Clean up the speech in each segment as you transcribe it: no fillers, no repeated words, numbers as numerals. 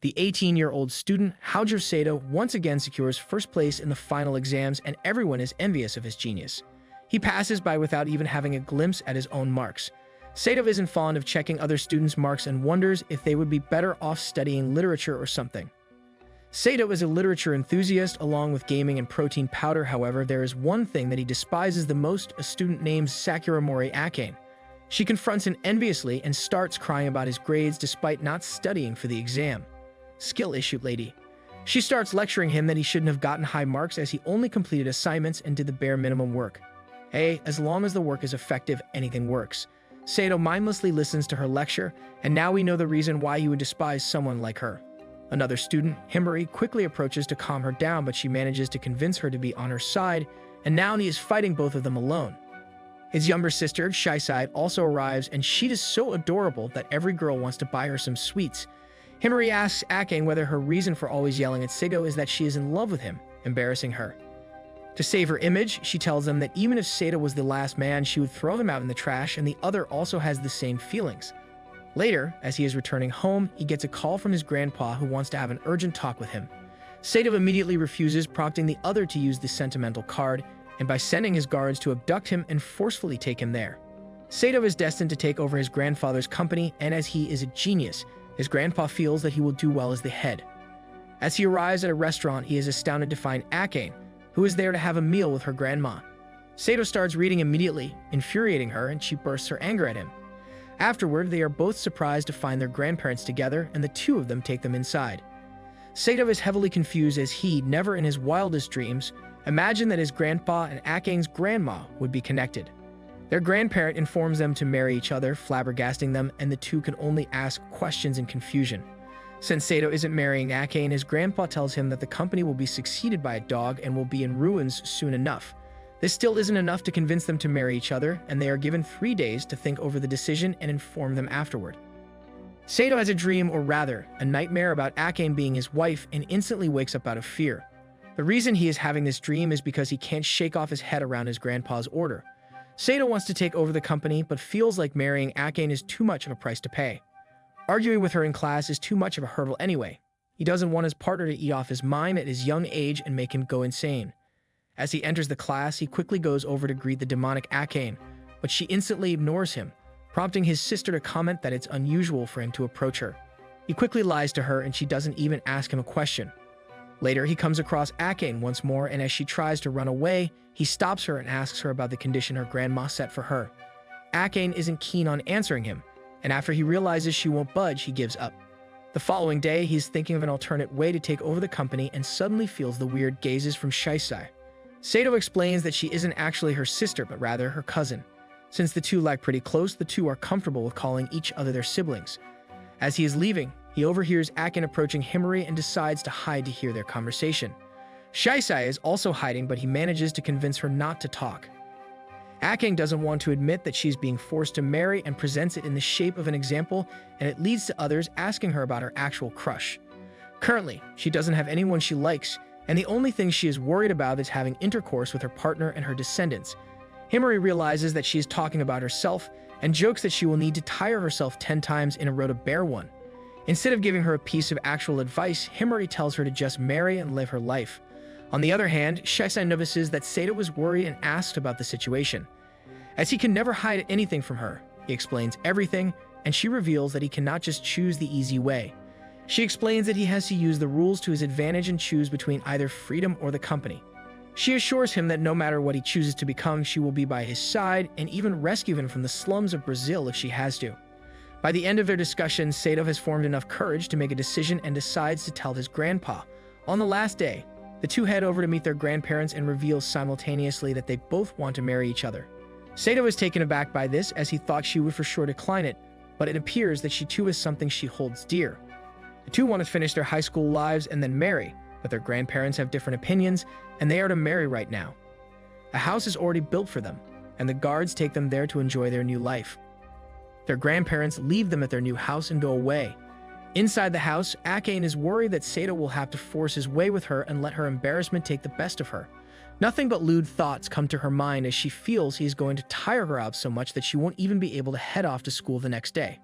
The 18-year-old student, Haoju Sato, once again secures first place in the final exams, and everyone is envious of his genius. He passes by without even having a glimpse at his own marks. Sato isn't fond of checking other students' marks and wonders if they would be better off studying literature or something. Sato is a literature enthusiast along with gaming and protein powder. However, there is one thing that he despises the most: a student named Sakuramori Akane. She confronts him enviously and starts crying about his grades despite not studying for the exam. Skill issue lady. She starts lecturing him that he shouldn't have gotten high marks as he only completed assignments and did the bare minimum work. Hey, as long as the work is effective, anything works. Sato mindlessly listens to her lecture, and now we know the reason why he would despise someone like her. Another student, Himari, quickly approaches to calm her down, but she manages to convince her to be on her side, and now he is fighting both of them alone. His younger sister, Shisai, also arrives, and she is so adorable that every girl wants to buy her some sweets. Himari asks Akane whether her reason for always yelling at Sato is that she is in love with him, embarrassing her. To save her image, she tells him that even if Sato was the last man, she would throw him out in the trash, and the other also has the same feelings. Later, as he is returning home, he gets a call from his grandpa who wants to have an urgent talk with him. Sato immediately refuses, prompting the other to use the sentimental card, and by sending his guards to abduct him and forcefully take him there. Sato is destined to take over his grandfather's company, and as he is a genius, his grandpa feels that he will do well as the head. As he arrives at a restaurant, he is astounded to find Akane, who is there to have a meal with her grandma. Sato starts reading immediately, infuriating her, and she bursts her anger at him. Afterward, they are both surprised to find their grandparents together, and the two of them take them inside. Sato is heavily confused as he, never in his wildest dreams, imagined that his grandpa and Akane's grandma would be connected. Their grandparent informs them to marry each other, flabbergasting them, and the two can only ask questions in confusion. Since Sato isn't marrying Akane, his grandpa tells him that the company will be succeeded by a dog and will be in ruins soon enough. This still isn't enough to convince them to marry each other, and they are given 3 days to think over the decision and inform them afterward. Sato has a dream, or rather, a nightmare about Akane being his wife, and instantly wakes up out of fear. The reason he is having this dream is because he can't shake off his head around his grandpa's order. Sato wants to take over the company, but feels like marrying Akane is too much of a price to pay. Arguing with her in class is too much of a hurdle anyway. He doesn't want his partner to eat off his mind at his young age and make him go insane. As he enters the class, he quickly goes over to greet the demonic Akane, but she instantly ignores him, prompting his sister to comment that it's unusual for him to approach her. He quickly lies to her, and she doesn't even ask him a question. Later, he comes across Akane once more, and as she tries to run away, he stops her and asks her about the condition her grandma set for her. Akane isn't keen on answering him, and after he realizes she won't budge, he gives up. The following day, he's thinking of an alternate way to take over the company and suddenly feels the weird gazes from Shisai. Sato explains that she isn't actually her sister, but rather her cousin. Since the two lie pretty close, the two are comfortable with calling each other their siblings. As he is leaving, he overhears Akane approaching Himari and decides to hide to hear their conversation. Shisai is also hiding, but he manages to convince her not to talk. Akane doesn't want to admit that she's being forced to marry and presents it in the shape of an example, and it leads to others asking her about her actual crush. Currently, she doesn't have anyone she likes, and the only thing she is worried about is having intercourse with her partner and her descendants. Himari realizes that she is talking about herself and jokes that she will need to tire herself 10 times in a row to bear one. Instead of giving her a piece of actual advice, Himari tells her to just marry and live her life. On the other hand, Shisai notices that Sato was worried and asked about the situation. As he can never hide anything from her, he explains everything, and she reveals that he cannot just choose the easy way. She explains that he has to use the rules to his advantage and choose between either freedom or the company. She assures him that no matter what he chooses to become, she will be by his side and even rescue him from the slums of Brazil if she has to. By the end of their discussion, Sato has formed enough courage to make a decision and decides to tell his grandpa. On the last day, the two head over to meet their grandparents and reveal simultaneously that they both want to marry each other. Sato is taken aback by this as he thought she would for sure decline it, but it appears that she too is something she holds dear. The two want to finish their high school lives and then marry, but their grandparents have different opinions, and they are to marry right now. A house is already built for them, and the guards take them there to enjoy their new life. Their grandparents leave them at their new house and go away. Inside the house, Akane is worried that Sato will have to force his way with her and let her embarrassment take the best of her. Nothing but lewd thoughts come to her mind as she feels he is going to tire her out so much that she won't even be able to head off to school the next day.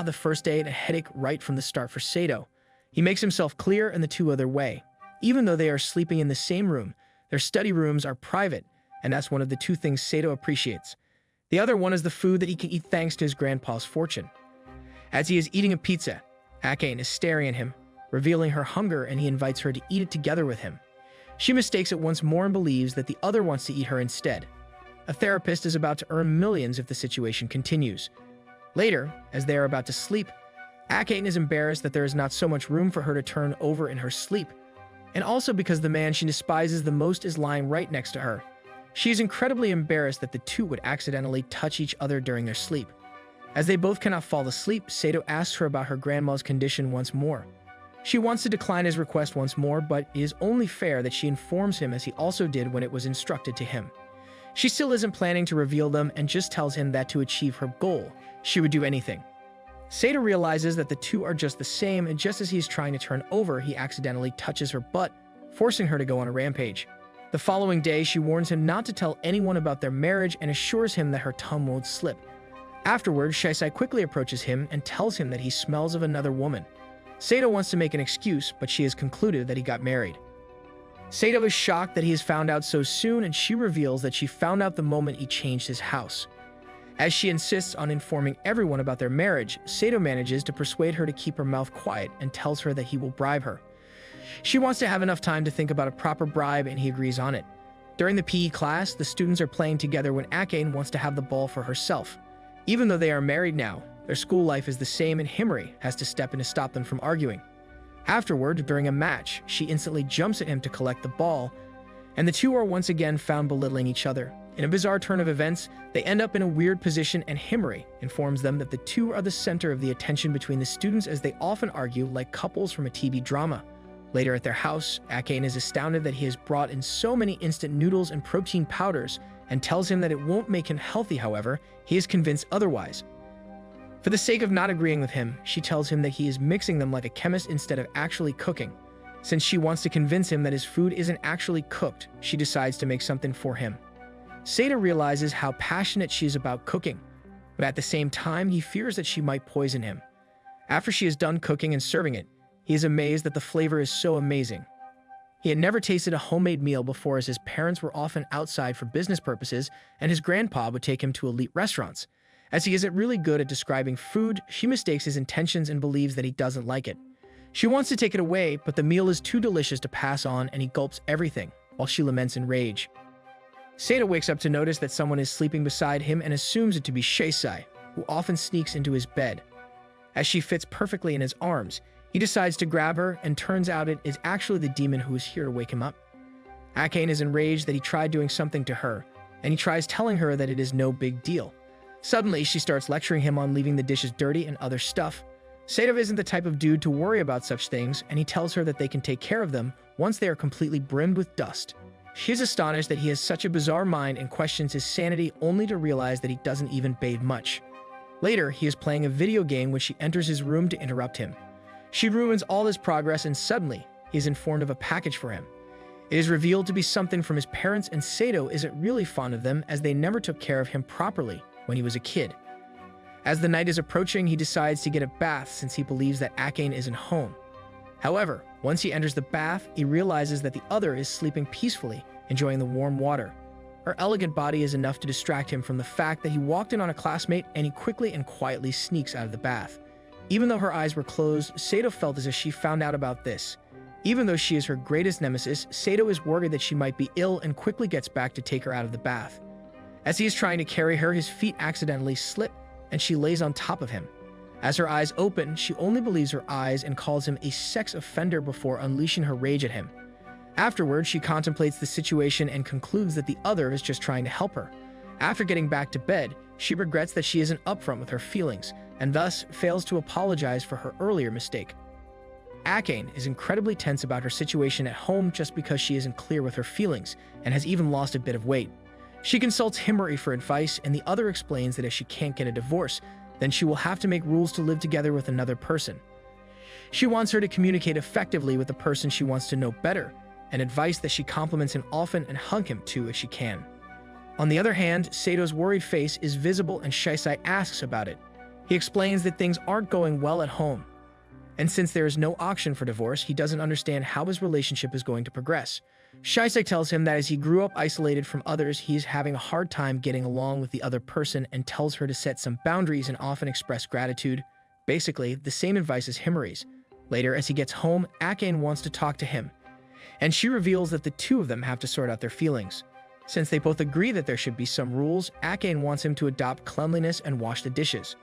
The first day and a headache right from the start for Sato. He makes himself clear and the two other way. Even though they are sleeping in the same room, their study rooms are private, and that's one of the two things Sato appreciates. The other one is the food that he can eat thanks to his grandpa's fortune. As he is eating a pizza, Akane is staring at him, revealing her hunger, and he invites her to eat it together with him. She mistakes it once more and believes that the other wants to eat her instead. A therapist is about to earn millions if the situation continues. Later, as they are about to sleep, Akane is embarrassed that there is not so much room for her to turn over in her sleep, and also because the man she despises the most is lying right next to her. She is incredibly embarrassed that the two would accidentally touch each other during their sleep. As they both cannot fall asleep, Sato asks her about her grandma's condition once more. She wants to decline his request once more, but it is only fair that she informs him as he also did when it was instructed to him. She still isn't planning to reveal them and just tells him that to achieve her goal, she would do anything. Sato realizes that the two are just the same, and just as he is trying to turn over, he accidentally touches her butt, forcing her to go on a rampage. The following day, she warns him not to tell anyone about their marriage and assures him that her tongue won't slip. Afterwards, Shisai quickly approaches him and tells him that he smells of another woman. Sato wants to make an excuse, but she has concluded that he got married. Sato is shocked that he has found out so soon, and she reveals that she found out the moment he changed his house. As she insists on informing everyone about their marriage, Sato manages to persuade her to keep her mouth quiet and tells her that he will bribe her. She wants to have enough time to think about a proper bribe, and he agrees on it. During the PE class, the students are playing together when Akane wants to have the ball for herself. Even though they are married now, their school life is the same, and Himari has to step in to stop them from arguing. Afterward, during a match, she instantly jumps at him to collect the ball, and the two are once again found belittling each other. In a bizarre turn of events, they end up in a weird position, and Himari informs them that the two are the center of the attention between the students, as they often argue like couples from a TV drama. Later at their house, Akane is astounded that he has brought in so many instant noodles and protein powders and tells him that it won't make him healthy. However, he is convinced otherwise. For the sake of not agreeing with him, she tells him that he is mixing them like a chemist instead of actually cooking. Since she wants to convince him that his food isn't actually cooked, she decides to make something for him. Sato realizes how passionate she is about cooking, but at the same time, he fears that she might poison him. After she is done cooking and serving it, he is amazed that the flavor is so amazing. He had never tasted a homemade meal before, as his parents were often outside for business purposes, and his grandpa would take him to elite restaurants. As he isn't really good at describing food, she mistakes his intentions and believes that he doesn't like it. She wants to take it away, but the meal is too delicious to pass on, and he gulps everything, while she laments in rage. Sato wakes up to notice that someone is sleeping beside him and assumes it to be Shisai, who often sneaks into his bed. As she fits perfectly in his arms, he decides to grab her, and turns out it is actually the demon who is here to wake him up. Akane is enraged that he tried doing something to her, and he tries telling her that it is no big deal. Suddenly, she starts lecturing him on leaving the dishes dirty and other stuff. Sato isn't the type of dude to worry about such things, and he tells her that they can take care of them once they are completely brimmed with dust. She is astonished that he has such a bizarre mind and questions his sanity, only to realize that he doesn't even bathe much. Later, he is playing a video game when she enters his room to interrupt him. She ruins all his progress, and suddenly, he is informed of a package for him. It is revealed to be something from his parents, and Sato isn't really fond of them, as they never took care of him properly when he was a kid. As the night is approaching, he decides to get a bath since he believes that Akane isn't home. However, once he enters the bath, he realizes that the other is sleeping peacefully, enjoying the warm water. Her elegant body is enough to distract him from the fact that he walked in on a classmate, and he quickly and quietly sneaks out of the bath. Even though her eyes were closed, Sato felt as if she found out about this. Even though she is her greatest nemesis, Sato is worried that she might be ill and quickly gets back to take her out of the bath. As he is trying to carry her, his feet accidentally slip, and she lays on top of him. As her eyes open, she only believes her eyes and calls him a sex offender before unleashing her rage at him. Afterwards, she contemplates the situation and concludes that the other is just trying to help her. After getting back to bed, she regrets that she isn't upfront with her feelings, and thus fails to apologize for her earlier mistake. Akane is incredibly tense about her situation at home just because she isn't clear with her feelings, and has even lost a bit of weight. She consults Himari for advice, and the other explains that if she can't get a divorce, then she will have to make rules to live together with another person. She wants her to communicate effectively with the person she wants to know better, and advice that she compliments him often and hug him too if she can. On the other hand, Sato's worried face is visible, and Shisai asks about it. He explains that things aren't going well at home. and since there is no option for divorce, he doesn't understand how his relationship is going to progress. Shisei tells him that as he grew up isolated from others, he is having a hard time getting along with the other person and tells her to set some boundaries and often express gratitude. Basically, the same advice as Himari's. Later, as he gets home, Akane wants to talk to him, and she reveals that the two of them have to sort out their feelings. Since they both agree that there should be some rules, Akane wants him to adopt cleanliness and wash the dishes.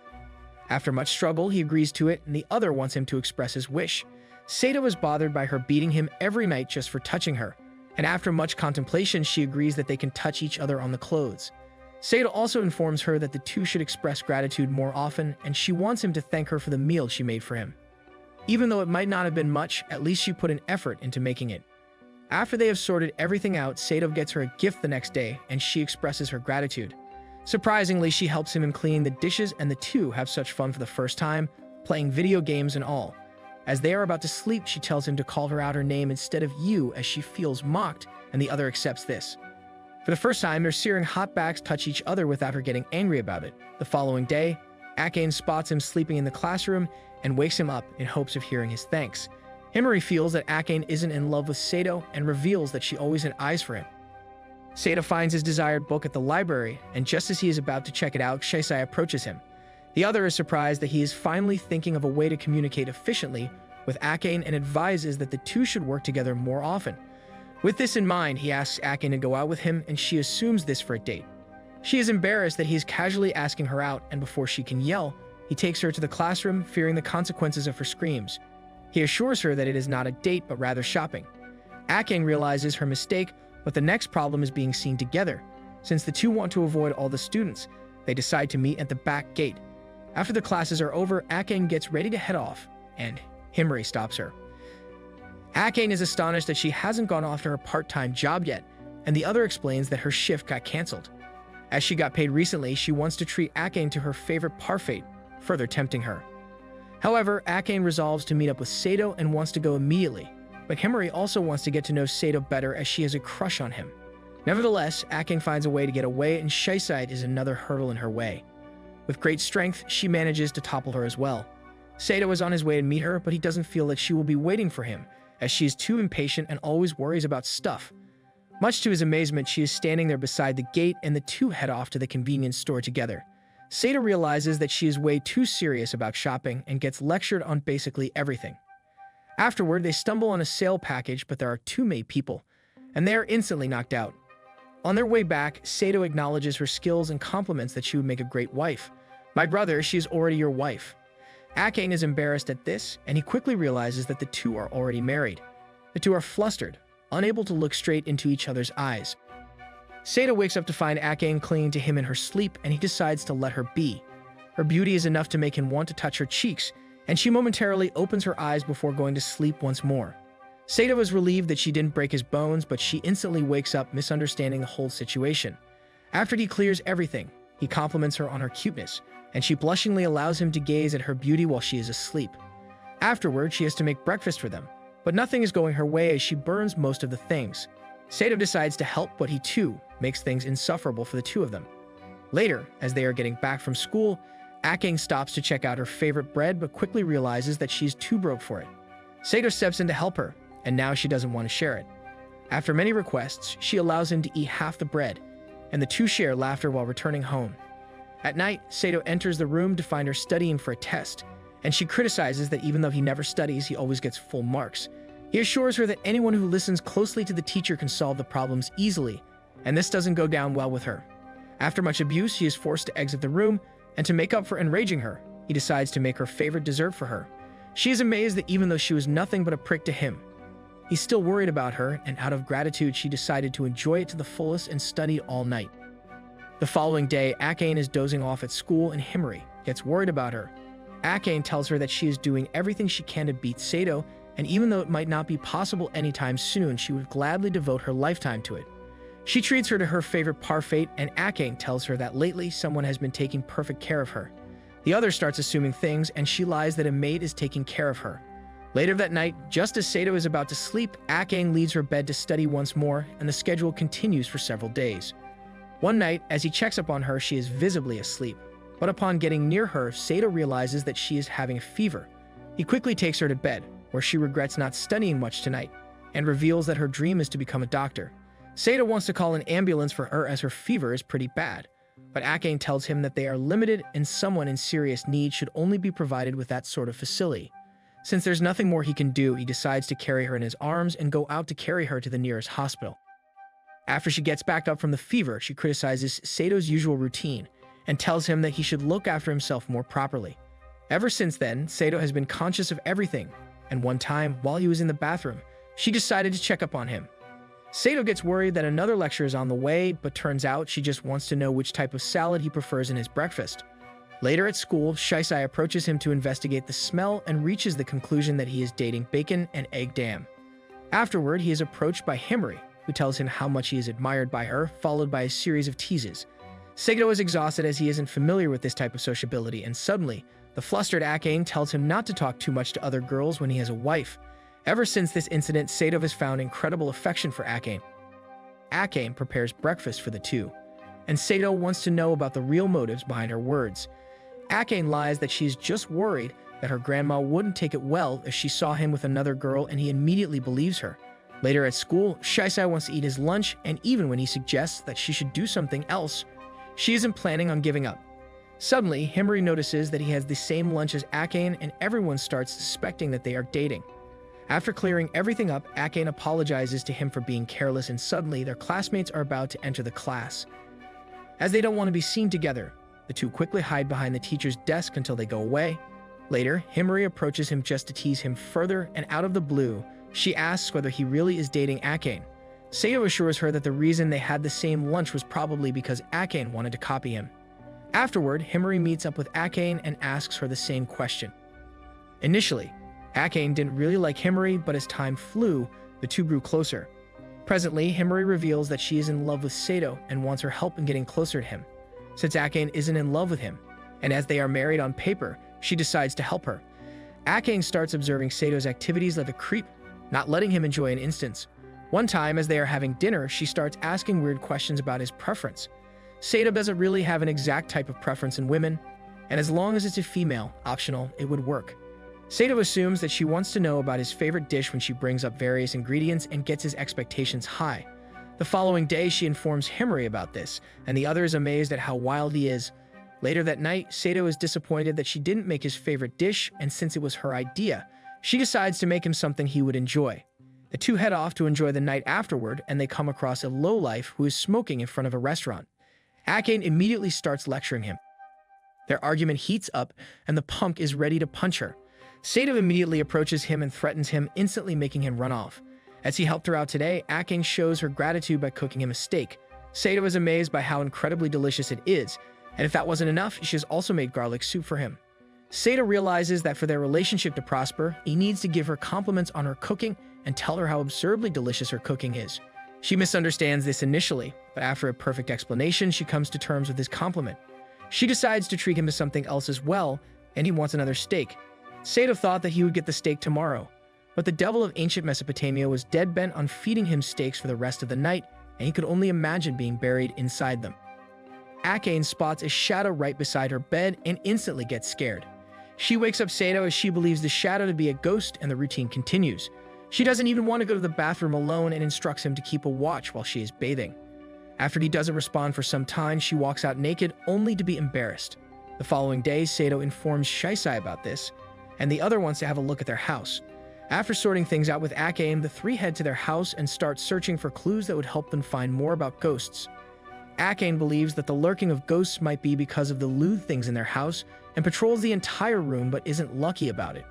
After much struggle, he agrees to it, and the other wants him to express his wish. Sato is bothered by her beating him every night just for touching her, and after much contemplation, she agrees that they can touch each other on the clothes. Sato also informs her that the two should express gratitude more often, and she wants him to thank her for the meal she made for him. Even though it might not have been much, at least she put an effort into making it. After they have sorted everything out, Sato gets her a gift the next day, and she expresses her gratitude. Surprisingly, she helps him in cleaning the dishes, and the two have such fun for the first time, playing video games and all. As they are about to sleep, she tells him to call her out her name instead of you, as she feels mocked, and the other accepts this. For the first time, their searing hot backs touch each other without her getting angry about it. The following day, Akane spots him sleeping in the classroom and wakes him up in hopes of hearing his thanks. Himari feels that Akane isn't in love with Sato and reveals that she always had eyes for him. Sato finds his desired book at the library, and just as he is about to check it out, Shisei approaches him. The other is surprised that he is finally thinking of a way to communicate efficiently with Akane and advises that the two should work together more often. With this in mind, he asks Akane to go out with him, and she assumes this for a date. She is embarrassed that he is casually asking her out, and before she can yell, he takes her to the classroom, fearing the consequences of her screams. He assures her that it is not a date, but rather shopping. Akane realizes her mistake, but the next problem is being seen together. Since the two want to avoid all the students, they decide to meet at the back gate. After the classes are over, Akane gets ready to head off, and Himari stops her. Akane is astonished that she hasn't gone off to her part-time job yet, and the other explains that her shift got cancelled. As she got paid recently, she wants to treat Akane to her favorite parfait, further tempting her. However, Akane resolves to meet up with Sato and wants to go immediately, but Himari also wants to get to know Sato better as she has a crush on him. Nevertheless, Akane finds a way to get away, and Shisei is another hurdle in her way. With great strength, she manages to topple her as well. Sato is on his way to meet her, but he doesn't feel that she will be waiting for him, as she is too impatient and always worries about stuff. Much to his amazement, she is standing there beside the gate, and the two head off to the convenience store together. Sato realizes that she is way too serious about shopping and gets lectured on basically everything. Afterward, they stumble on a sale package, but there are too many people, and they are instantly knocked out. On their way back, Sato acknowledges her skills and compliments that she would make a great wife. "My brother, she is already your wife." Akane is embarrassed at this, and he quickly realizes that the two are already married. The two are flustered, unable to look straight into each other's eyes. Sato wakes up to find Akane clinging to him in her sleep, and he decides to let her be. Her beauty is enough to make him want to touch her cheeks, and she momentarily opens her eyes before going to sleep once more. Sato is relieved that she didn't break his bones, but she instantly wakes up, misunderstanding the whole situation. After he clears everything, he compliments her on her cuteness, and she blushingly allows him to gaze at her beauty while she is asleep. Afterward, she has to make breakfast for them, but nothing is going her way as she burns most of the things. Sato decides to help, but he too makes things insufferable for the two of them. Later, as they are getting back from school, Akane stops to check out her favorite bread, but quickly realizes that she's too broke for it. Sato steps in to help her, and now she doesn't want to share it. After many requests, she allows him to eat half the bread, and the two share laughter while returning home. At night, Sato enters the room to find her studying for a test, and she criticizes that even though he never studies, he always gets full marks. He assures her that anyone who listens closely to the teacher can solve the problems easily, and this doesn't go down well with her. After much abuse, she is forced to exit the room, and to make up for enraging her, he decides to make her favorite dessert for her. She is amazed that even though she was nothing but a prick to him, he's still worried about her, and out of gratitude, she decided to enjoy it to the fullest and study all night. The following day, Akane is dozing off at school, and Himari gets worried about her. Akane tells her that she is doing everything she can to beat Sato, and even though it might not be possible anytime soon, she would gladly devote her lifetime to it. She treats her to her favorite parfait, and Akane tells her that lately someone has been taking perfect care of her. The other starts assuming things, and she lies that a maid is taking care of her. Later that night, just as Sato is about to sleep, Akane leaves her bed to study once more, and the schedule continues for several days. One night, as he checks up on her, she is visibly asleep. But upon getting near her, Sato realizes that she is having a fever. He quickly takes her to bed, where she regrets not studying much tonight, and reveals that her dream is to become a doctor. Sato wants to call an ambulance for her as her fever is pretty bad, but Akane tells him that they are limited and someone in serious need should only be provided with that sort of facility. Since there's nothing more he can do, he decides to carry her in his arms and go out to carry her to the nearest hospital. After she gets back up from the fever, she criticizes Sato's usual routine and tells him that he should look after himself more properly. Ever since then, Sato has been conscious of everything, and one time, while he was in the bathroom, she decided to check up on him. Sato gets worried that another lecture is on the way, but turns out she just wants to know which type of salad he prefers in his breakfast. Later at school, Shisai approaches him to investigate the smell and reaches the conclusion that he is dating Bacon and Egg Dam. Afterward, he is approached by Himari, who tells him how much he is admired by her, followed by a series of teases. Sato is exhausted as he isn't familiar with this type of sociability, and suddenly, the flustered Akane tells him not to talk too much to other girls when he has a wife. Ever since this incident, Sato has found incredible affection for Akane. Akane prepares breakfast for the two, and Sato wants to know about the real motives behind her words. Akane lies that she's just worried that her grandma wouldn't take it well if she saw him with another girl, and he immediately believes her. Later at school, Shisai wants to eat his lunch, and even when he suggests that she should do something else, she isn't planning on giving up. Suddenly, Himari notices that he has the same lunch as Akane, and everyone starts suspecting that they are dating. After clearing everything up, Akane apologizes to him for being careless, and suddenly their classmates are about to enter the class. As they don't want to be seen together, the two quickly hide behind the teacher's desk until they go away. Later, Himari approaches him just to tease him further, and out of the blue, she asks whether he really is dating Akane. Sato assures her that the reason they had the same lunch was probably because Akane wanted to copy him. Afterward, Himari meets up with Akane and asks her the same question. Initially, Akane didn't really like Himari, but as time flew, the two grew closer. Presently, Himari reveals that she is in love with Sato and wants her help in getting closer to him. Since Akane isn't in love with him, and as they are married on paper, she decides to help her. Akane starts observing Sato's activities like a creep, not letting him enjoy an instance. One time, as they are having dinner, she starts asking weird questions about his preference. Sato doesn't really have an exact type of preference in women, and as long as it's a female, optional, it would work. Sato assumes that she wants to know about his favorite dish when she brings up various ingredients and gets his expectations high. The following day, she informs Himari about this, and the other is amazed at how wild he is. Later that night, Sato is disappointed that she didn't make his favorite dish, and since it was her idea, she decides to make him something he would enjoy. The two head off to enjoy the night afterward, and they come across a lowlife who is smoking in front of a restaurant. Akane immediately starts lecturing him. Their argument heats up, and the punk is ready to punch her. Sato immediately approaches him and threatens him, instantly making him run off. As he helped her out today, Akane shows her gratitude by cooking him a steak. Sato is amazed by how incredibly delicious it is, and if that wasn't enough, she has also made garlic soup for him. Sato realizes that for their relationship to prosper, he needs to give her compliments on her cooking and tell her how absurdly delicious her cooking is. She misunderstands this initially, but after a perfect explanation, she comes to terms with his compliment. She decides to treat him to something else as well, and he wants another steak. Sato thought that he would get the steak tomorrow, but the devil of ancient Mesopotamia was dead bent on feeding him steaks for the rest of the night, and he could only imagine being buried inside them. Akane spots a shadow right beside her bed and instantly gets scared. She wakes up Sato as she believes the shadow to be a ghost, and the routine continues. She doesn't even want to go to the bathroom alone and instructs him to keep a watch while she is bathing. After he doesn't respond for some time, she walks out naked, only to be embarrassed. The following day, Sato informs Shisai about this, and the other wants to have a look at their house. After sorting things out with Akane, the three head to their house and start searching for clues that would help them find more about ghosts. Akane believes that the lurking of ghosts might be because of the lewd things in their house and patrols the entire room but isn't lucky about it.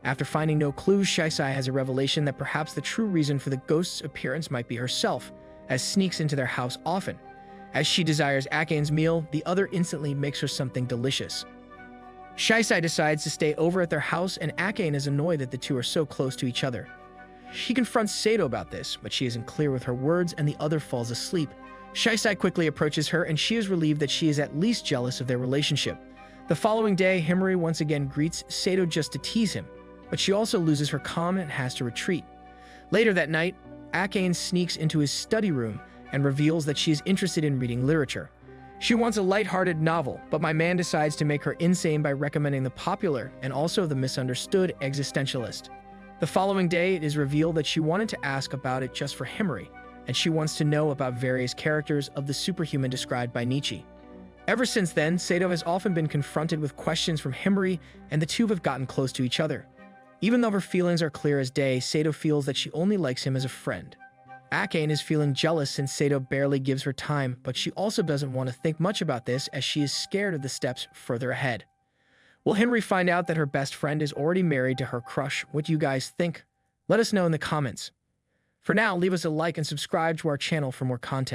After finding no clues, Shisai has a revelation that perhaps the true reason for the ghost's appearance might be herself, as sneaks into their house often. As she desires Akane's meal, the other instantly makes her something delicious. Shisai decides to stay over at their house, and Akane is annoyed that the two are so close to each other. She confronts Sato about this, but she isn't clear with her words, and the other falls asleep. Shisai quickly approaches her, and she is relieved that she is at least jealous of their relationship. The following day, Himari once again greets Sato just to tease him, but she also loses her calm and has to retreat. Later that night, Akane sneaks into his study room and reveals that she is interested in reading literature. She wants a lighthearted novel, but my man decides to make her insane by recommending the popular and also the misunderstood existentialist. The following day, it is revealed that she wanted to ask about it just for Himari, and she wants to know about various characters of the superhuman described by Nietzsche. Ever since then, Sato has often been confronted with questions from Himari, and the two have gotten close to each other. Even though her feelings are clear as day, Sato feels that she only likes him as a friend. Akane is feeling jealous since Sato barely gives her time, but she also doesn't want to think much about this as she is scared of the steps further ahead. Will Himari find out that her best friend is already married to her crush? What do you guys think? Let us know in the comments. For now, leave us a like and subscribe to our channel for more content.